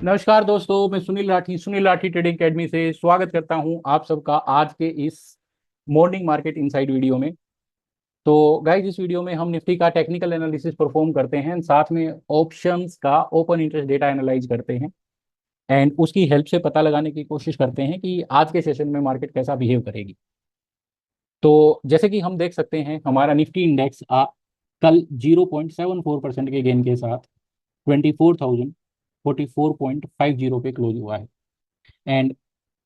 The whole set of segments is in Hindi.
नमस्कार दोस्तों, मैं सुनील राठी ट्रेडिंग एकेडमी से स्वागत करता हूं आप सबका आज के इस मॉर्निंग मार्केट इनसाइड वीडियो में। तो गाइस, इस वीडियो में हम निफ्टी का टेक्निकल एनालिसिस परफॉर्म करते हैं, साथ में ऑप्शंस का ओपन इंटरेस्ट डेटा एनालाइज करते हैं एंड उसकी हेल्प से पता लगाने की कोशिश करते हैं कि आज के सेशन में मार्केट कैसा बिहेव करेगी। तो जैसे कि हम देख सकते हैं, हमारा निफ्टी इंडेक्स कल 0.74% के गेन के साथ 24,044.50 पे क्लोज हुआ है। एंड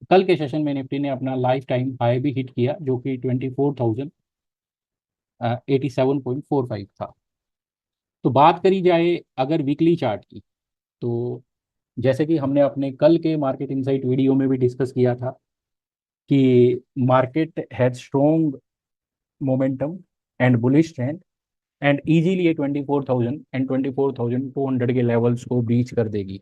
कल के सेशन में निफ्टी ने अपना लाइफ टाइम हाई भी हिट किया, जो कि 24,087.45 था। तो बात करी जाए अगर वीकली चार्ट की, तो जैसे कि हमने अपने कल के मार्केट इनसाइट वीडियो में भी डिस्कस किया था कि market has strong momentum and bullish trend and easily ये 24,000 एंड 24,200 के लेवल्स को ब्रीच कर देगी।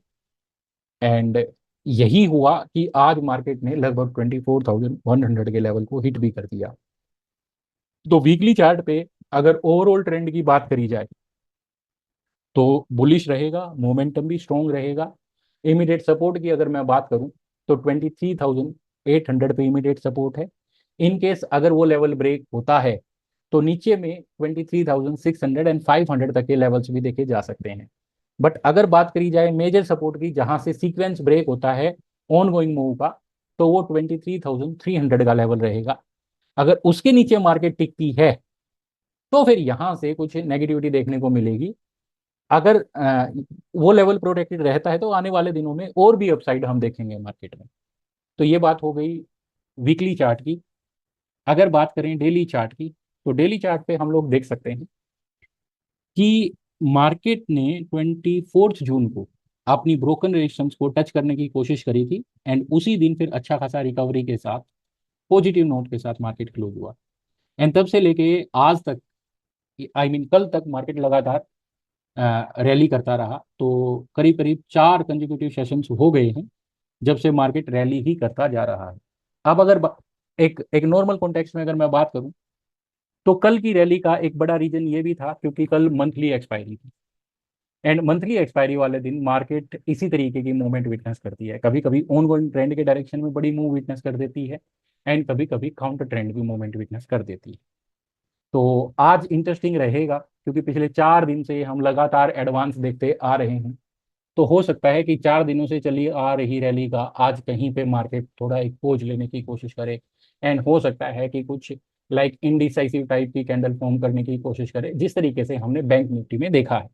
एंड यही हुआ कि आज मार्केट ने लगभग 24,100 के लेवल को हिट भी कर दिया। तो वीकली चार्ट पे अगर ओवरऑल ट्रेंड की बात करी जाए तो बुलिश रहेगा, मोमेंटम भी स्ट्रॉन्ग रहेगा। इमीडिएट सपोर्ट की अगर मैं बात करूं तो 23,800 पे इमीडिएट सपोर्ट है। इन केस अगर वो लेवल ब्रेक होता है तो नीचे में 23,600 एंड 500 तक के लेवल्स भी देखे जा सकते हैं। बट अगर बात करी जाए मेजर सपोर्ट की, जहां से सीक्वेंस ब्रेक होता है ऑन गोइंग मूव का, तो वो 23,300 का लेवल रहेगा। अगर उसके नीचे मार्केट टिकती है तो फिर यहां से कुछ नेगेटिविटी देखने को मिलेगी। अगर वो लेवल प्रोटेक्टेड रहता है तो आने वाले दिनों में और भी अपसाइड हम देखेंगे मार्केट में। तो ये बात हो गई वीकली चार्ट की। अगर बात करें डेली चार्ट की, तो डेली चार्ट पे हम लोग देख सकते हैं कि मार्केट ने 24 जून को अपनी ब्रोकन रेजिस्टेंस को टच करने की कोशिश करी थी एंड उसी दिन फिर अच्छा खासा रिकवरी के साथ, पॉजिटिव नोट के साथ मार्केट क्लोज हुआ। एंड तब से लेके आज तक, कल तक मार्केट लगातार रैली करता रहा। तो करीब करीब 4 कंजिक्यूटिव सेशंस हो गए हैं जब से मार्केट रैली ही करता जा रहा है। अब अगर एक एक नॉर्मल कॉन्टेक्स्ट में अगर मैं बात करूं, तो कल की रैली का एक बड़ा रीजन ये भी था क्योंकि कल मंथली एक्सपायरी थी एंड मंथली एक्सपायरी वाले दिन मार्केट इसी तरीके की मूवमेंट विटनेस करती है। कभी कभी ऑन गोइंग ट्रेंड के डायरेक्शन में बड़ी मूव विटनेस कर देती है एंड कभी कभी काउंटर ट्रेंड भी मूवमेंट विटनेस कर देती है। तो आज इंटरेस्टिंग रहेगा क्योंकि पिछले 4 दिन से हम लगातार एडवांस देखते आ रहे हैं। तो हो सकता है कि 4 दिनों से चली आ रही रैली का आज कहीं पे मार्केट थोड़ा एक पोज लेने की कोशिश करे एंड हो सकता है कि कुछ लाइक इनडिसाइसिव टाइप की कैंडल फॉर्म करने की कोशिश करे, जिस तरीके से हमने बैंक निफ्टी में देखा है।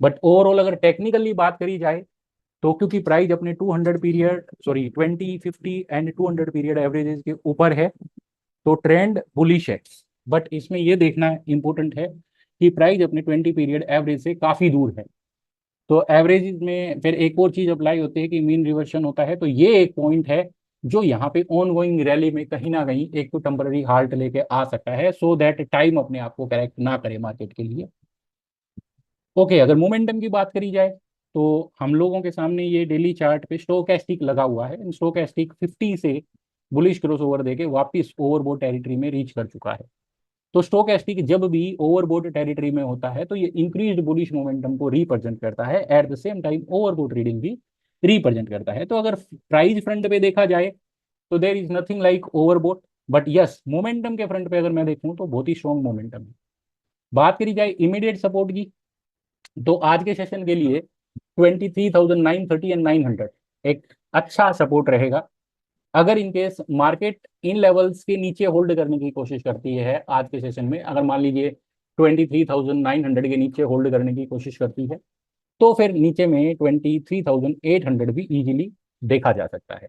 बट ओवरऑल अगर टेक्निकली बात करी जाए, तो क्योंकि प्राइस अपने 200 period, sorry 20, 50 and 200 period averages के ऊपर है, तो ट्रेंड बुलिश है। बट इसमें यह देखना इंपॉर्टेंट है कि प्राइस अपने 20 पीरियड एवरेज से काफी दूर है। तो एवरेज में फिर एक और चीज अप्लाई होती है कि मीन रिवर्शन होता है। तो ये एक पॉइंट है जो यहाँ पे ऑन गोइंग रैली में कहीं ना कहीं एक तो टेम्पररी हाल्ट लेके आ सकता है, सो दैट टाइम अपने आप को करेक्ट ना करे मार्केट के लिए। ओके, अगर मोमेंटम की बात करी जाए तो हम लोगों के सामने ये डेली चार्ट पे स्टोकेस्टिक लगा हुआ है। स्टोकेस्टिक 50 से बुलिश क्रॉसओवर देके वापस ओवरबोट टेरिटरी में रीच कर चुका है। तो स्टोकेस्टिक जब भी ओवरबोट टेरिटरी में होता है तो ये इंक्रीज्ड बुलिश मोमेंटम को रिप्रेजेंट करता है, at the same time overbought reading भी रिप्रेजेंट करता है। तो अगर प्राइस फ्रंट पे देखा जाए तो there is nothing like overbought, but yes momentum के फ्रंट पे अगर मैं देखूं तो बहुत ही स्ट्रॉन्ग मोमेंटम है। बात करी जाए इमीडिएट सपोर्ट की, तो आज के सेशन के लिए 23,930 एंड 900 एक अच्छा सपोर्ट रहेगा। अगर इनकेस मार्केट इन लेवल्स के नीचे होल्ड करने की कोशिश करती है आज के सेशन में, अगर मान लीजिए 23,900 के नीचे होल्ड करने की कोशिश करती है, तो फिर नीचे में 23,800 भी इजीली देखा जा सकता है।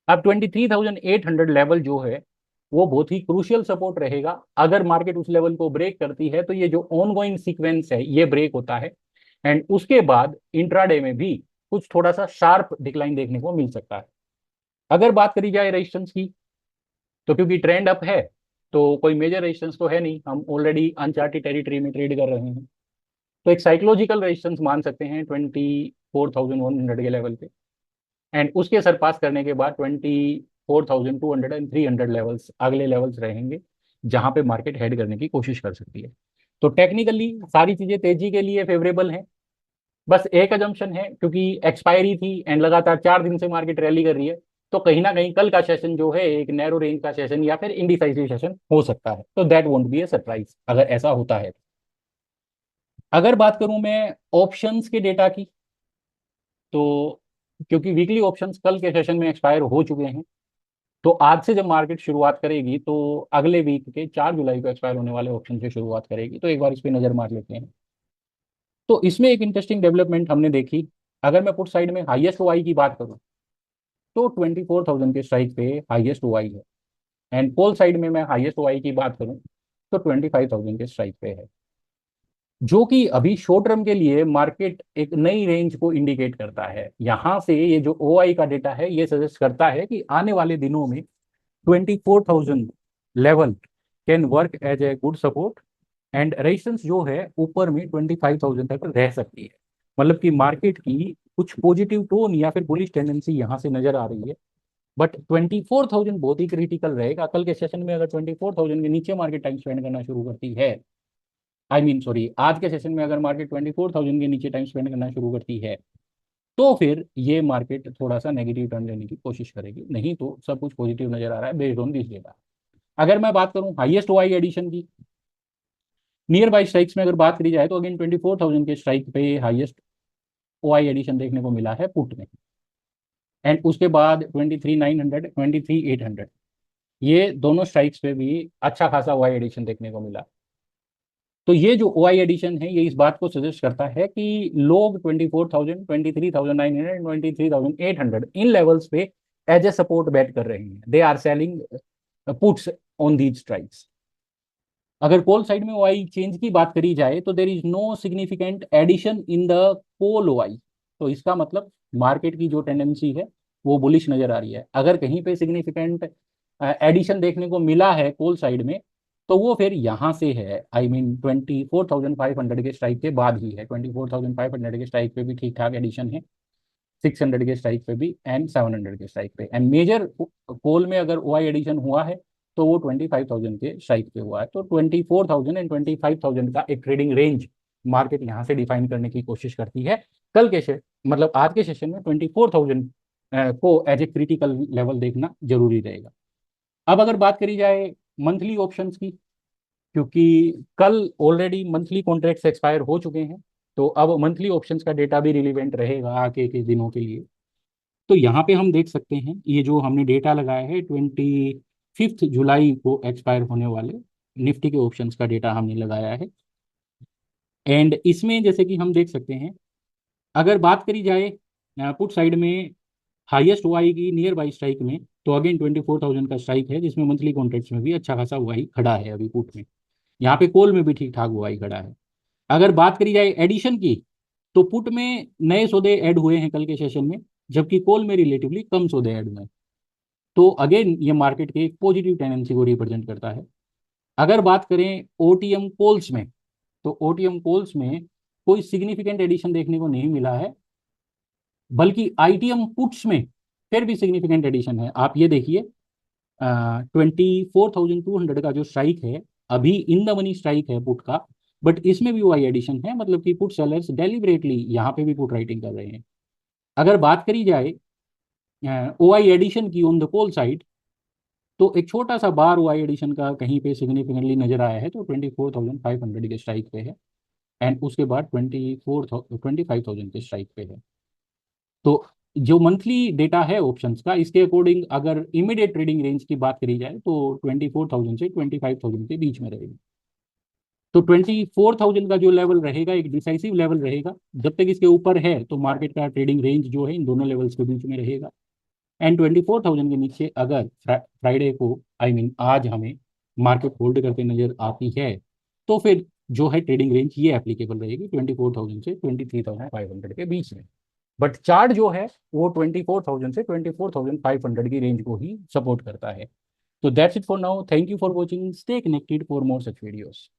अब 23,800 लेवल जो है वो बहुत ही क्रूशियल सपोर्ट रहेगा। अगर मार्केट उस लेवल को ब्रेक करती है तो ये जो ऑनगोइंग सीक्वेंस है ये ब्रेक होता है एंड उसके बाद इंट्राडे में भी कुछ थोड़ा सा शार्प डिक्लाइन देखने को मिल सकता है। अगर बात करी जाए रेजिस्टेंस की, तो क्योंकि ट्रेंड अप है तो कोई मेजर रेजिस्टेंस तो है नहीं, हम ऑलरेडी अनचार्टेड टेरिटरी में ट्रेड कर रहे हैं। तो एक साइकोलॉजिकल रेजिस्टेंस मान सकते हैं 24,100 के लेवल पे एंड उसके सरपास करने के बाद 24,200 एंड 300 लेवल्स अगले लेवल्स रहेंगे जहां पे मार्केट हेड करने की कोशिश कर सकती है। तो टेक्निकली सारी चीजें तेजी के लिए फेवरेबल हैं। बस एक अजम्पशन है, क्योंकि एक्सपायरी थी एंड लगातार 4 दिन से मार्केट रैली कर रही है, तो कहीं ना कहीं कल का सेशन जो है एक नैरो रेंज का सेशन या फिर इंडिसाइसिव सेशन हो सकता है। तो that won't be A surprise अगर ऐसा होता है। अगर बात करूं मैं ऑप्शंस के डेटा की, तो क्योंकि वीकली ऑप्शंस कल के सेशन में एक्सपायर हो चुके हैं, तो आज से जब मार्केट शुरुआत करेगी तो अगले वीक के 4 जुलाई को एक्सपायर होने वाले ऑप्शन से शुरुआत करेगी। तो एक बार इस पे नजर मार लेते हैं। तो इसमें एक इंटरेस्टिंग डेवलपमेंट हमने देखी। अगर मैं पुट साइड में हाईएस्ट ओआई की बात करूं, तो 24,000 के स्ट्राइक पे हाईएस्ट ओआई है। एंड कॉल साइड में मैं हाईएस्ट ओआई की बात करूं, तो 25,000 के स्ट्राइक पे है, जो कि अभी शॉर्ट टर्म के लिए मार्केट एक नई रेंज को इंडिकेट करता है। यहां से ये जो ओआई का डेटा है ये सजेस्ट करता है कि आने वाले दिनों में 24,000 level can work as a good support, and resistance जो है ऊपर में 25,000 तक रह सकती है। मतलब कि मार्केट की कुछ पॉजिटिव टोन या फिर बुलिश टेंडेंसी यहाँ से नजर आ रही है। बट 24,000 बहुत ही क्रिटिकल रहेगा। कल के सेशन में अगर 24,000 के नीचे मार्केट टाइम स्पेंड करना शुरू करती है, सॉरी, आज के सेशन में अगर मार्केट 24,000 के नीचे टाइम स्पेंड करना शुरू करती है, तो फिर ये मार्केट थोड़ा सा नेगेटिव टर्न लेने की कोशिश करेगी। नहीं तो सब कुछ पॉजिटिव नजर आ रहा है बेस्ड ऑन दिस डेटा। अगर मैं बात करूं हाईएस्ट ओआई एडिशन की, नियर बाई स्ट्राइक्स में अगर बात करी जाए, तो अगेन 24,000 के स्ट्राइक पे हाईएस्ट ओआई एडिशन देखने को मिला है पुट में। एंड उसके बाद 23,900, 23,800, ये दोनों स्ट्राइक्स पे भी अच्छा खासा ओआई एडिशन देखने को मिला। तो ये जो ओआई एडिशन है ये इस बात को सजेस्ट करता है कि लोग 24,000, 23,900, 23,800 इन लेवल्स पे एज ए सपोर्ट बैट कर रहे हैं। They are selling puts on these strikes. अगर कॉल साइड में ओआई चेंज की बात करी जाए, तो there is no significant addition in the call OI. तो इसका मतलब मार्केट की जो टेंडेंसी है वो बुलिश नजर आ रही है। अगर कहीं पे सिग्निफिकेंट एडिशन देखने को मिला है कॉल साइड में, तो वो फिर यहाँ से है, 24,500 के स्ट्राइक के बाद ही है। 24,500 के स्ट्राइक पे भी ठीक ठाक एडिशन है, 600 के स्ट्राइक पे भी, एंड 700 के स्ट्राइक पे। एंड मेजर कॉल में अगर ओआई एडिशन हुआ है तो वो 25,000 के स्ट्राइक पे हुआ है। तो 24,000 एंड 25,000 का एक ट्रेडिंग रेंज मार्केट यहाँ से डिफाइन करने की कोशिश करती है। कल के मतलब आज के सेशन में 24,000 को एज ए क्रिटिकल लेवल देखना जरूरी रहेगा। अब अगर बात करी जाए मंथली ऑप्शंस की, क्योंकि कल ऑलरेडी मंथली कॉन्ट्रैक्ट्स एक्सपायर हो चुके हैं, तो अब मंथली ऑप्शंस का डेटा भी रिलीवेंट रहेगा आगे के दिनों के लिए। तो यहाँ पे हम देख सकते हैं ये जो हमने डेटा लगाया है 25 जुलाई को एक्सपायर होने वाले निफ्टी के ऑप्शंस का डेटा हमने लगाया है। एंड इसमें जैसे कि हम देख सकते हैं, अगर बात करी जाए पुट साइड में हाईएस्ट ओआई की नियर बाई स्ट्राइक में, तो अगेन 24,000 का स्ट्राइक है, जिसमें मंथली कॉन्ट्रैक्ट्स में भी अच्छा खासा ओआई खड़ा है अभी पुट में। यहाँ पे कॉल में भी ठीक ठाक ओआई खड़ा है। अगर बात करी जाए एडिशन की, तो पुट में नए सौदे ऐड हुए हैं कल के सेशन में, जबकि कॉल में रिलेटिवली कम सौदे ऐड हुए हैं। तो अगेन ये मार्केट के एक पॉजिटिव टेंडेंसी को रिप्रेजेंट करता है। अगर बात करें ओटीएम कॉल्स में, तो ओटीएम कॉल्स में कोई सिग्निफिकेंट एडिशन देखने को नहीं मिला है, बल्कि आईटीएम पुट्स में फिर भी सिग्निफिकेंट एडिशन है। आप ये देखिए 24,200 का जो स्ट्राइक है अभी इन द मनी स्ट्राइक है पुट का, बट इसमें भी वाई एडिशन है। मतलब कि पुट सेलर्स डेलिबरेटली यहाँ पे भी पुट राइटिंग कर रहे हैं। अगर बात करी जाए ओआई एडिशन की ऑन द कॉल साइड, तो एक छोटा सा बार ओआई एडिशन का कहीं पे सिग्निफिकेंटली नजर आया है, तो 24,500 के स्ट्राइक पे है। एंड उसके बाद 25,000 के स्ट्राइक पे है। तो जो मंथली डेटा है ऑप्शंस का, इसके अकॉर्डिंग अगर इमीडिएट ट्रेडिंग रेंज की बात करी जाए, तो 24,000 से 25,000 के बीच में रहेगी। तो 24,000 का जो लेवल रहेगा एक डिसाइसिव लेवल रहेगा। जब तक इसके ऊपर है तो मार्केट का ट्रेडिंग रेंज जो है इन दोनों लेवल्स के बीच में रहेगा। एंड 24,000 के नीचे अगर फ्राइडे को, आज हमें मार्केट होल्ड करके नजर आती है, तो फिर जो है ट्रेडिंग रेंज ये एप्लीकेबल रहेगी 24,000 से 23,500 के बीच में। बट चार्ट जो है वो 24,000 से 24,500 की रेंज को ही सपोर्ट करता है। तो that's it for now. Thank you for watching. Stay connected for more such videos.